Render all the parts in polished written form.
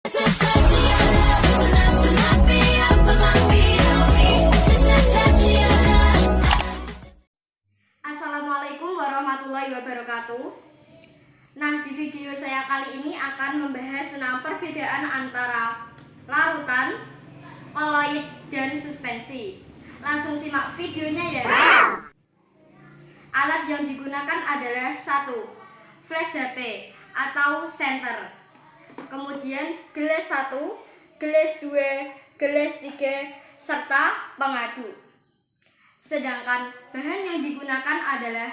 Assalamualaikum warahmatullahi wabarakatuh. Nah, di video saya kali ini akan membahas tentang perbedaan antara larutan, koloid, dan suspensi. Langsung simak videonya ya. Alat yang digunakan adalah 1. Flash HP atau senter. Kemudian gelas 1, gelas 2, gelas 3, serta pengadu. Sedangkan bahan yang digunakan adalah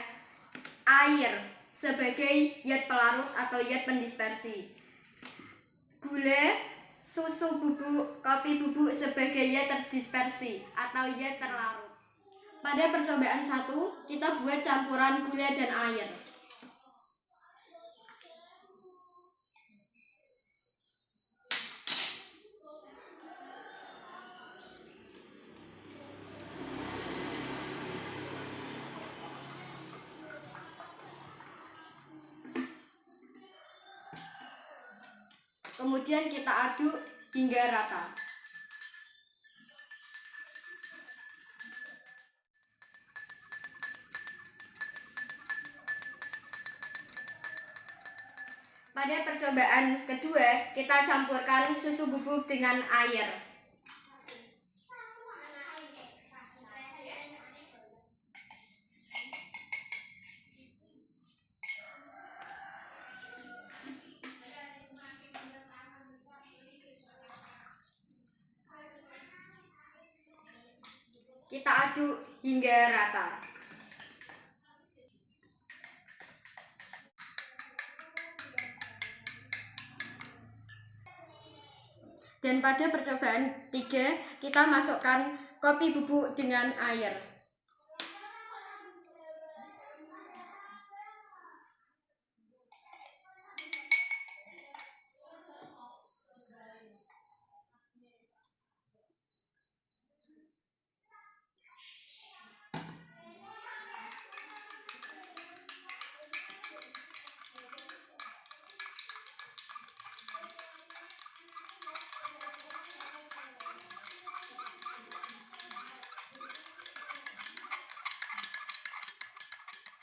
air sebagai zat pelarut atau zat pendispersi, gula, susu bubuk, kopi bubuk sebagai zat terdispersi atau zat terlarut. Pada percobaan 1, kita buat campuran gula dan air. Kemudian kita aduk hingga rata. Pada percobaan kedua, kita campurkan susu bubuk dengan air. Kita aduk hingga rata. Dan pada percobaan 3, kita masukkan kopi bubuk dengan air.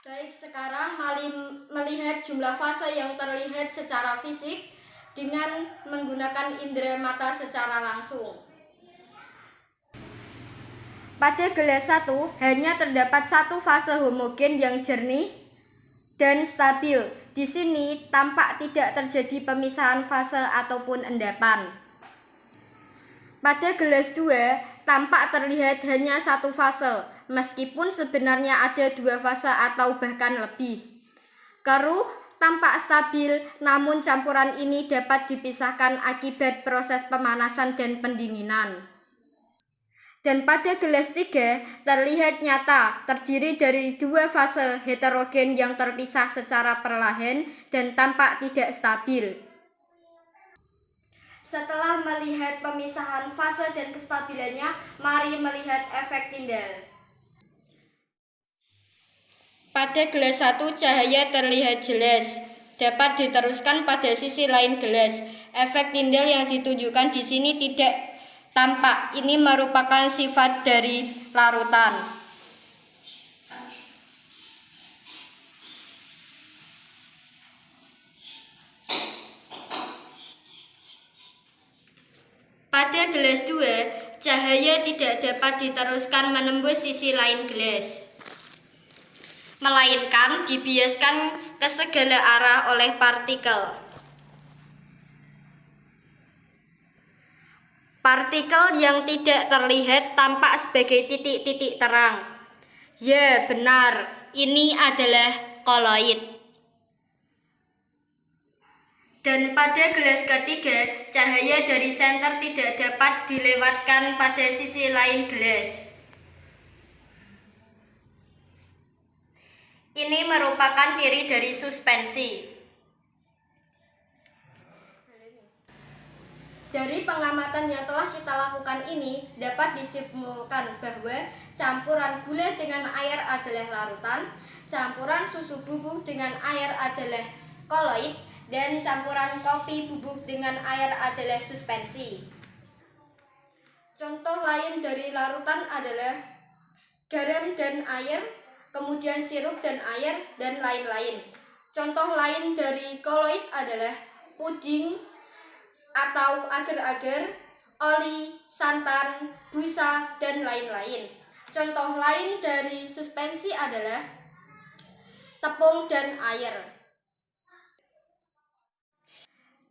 Baik, sekarang mari melihat jumlah fase yang terlihat secara fisik dengan menggunakan indera mata secara langsung. Pada gelas 1 hanya terdapat satu fase homogen yang jernih dan stabil. Di sini tampak tidak terjadi pemisahan fase ataupun endapan. Pada gelas 2 tampak terlihat hanya satu fase, meskipun sebenarnya ada 2 fase atau bahkan lebih. Keruh tampak stabil, namun campuran ini dapat dipisahkan akibat proses pemanasan dan pendinginan. Dan pada gelas 3 terlihat nyata terdiri dari 2 fase heterogen yang terpisah secara perlahan dan tampak tidak stabil. Setelah melihat pemisahan fase dan kestabilannya, mari melihat efek Tyndall. Pada gelas 1 cahaya terlihat jelas, dapat diteruskan pada sisi lain gelas. Efek Tyndall yang ditunjukkan di sini tidak tampak. Ini merupakan sifat dari larutan. Pada gelas 2, cahaya tidak dapat diteruskan menembus sisi lain gelas, melainkan dibiaskan ke segala arah oleh partikel. Partikel yang tidak terlihat tampak sebagai titik-titik terang. Ya, benar, ini adalah koloid. Dan pada gelas ketiga, cahaya dari senter tidak dapat dilewatkan pada sisi lain gelas. Ini merupakan ciri dari suspensi. Dari pengamatan yang telah kita lakukan ini, dapat disimpulkan bahwa campuran gula dengan air adalah larutan, campuran susu bubuk dengan air adalah koloid, dan campuran kopi bubuk dengan air adalah suspensi. Contoh lain dari larutan adalah garam dan air, kemudian sirup dan air, dan lain-lain. Contoh lain dari koloid adalah puding atau agar-agar, oli, santan, busa, dan lain-lain. Contoh lain dari suspensi adalah tepung dan air.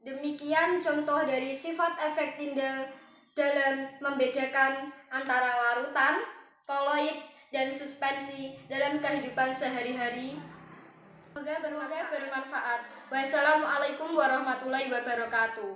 Demikian contoh dari sifat efek Tyndall dalam membedakan antara larutan, koloid, dan suspensi dalam kehidupan sehari-hari. Semoga bermanfaat. Wassalamualaikum warahmatullahi wabarakatuh.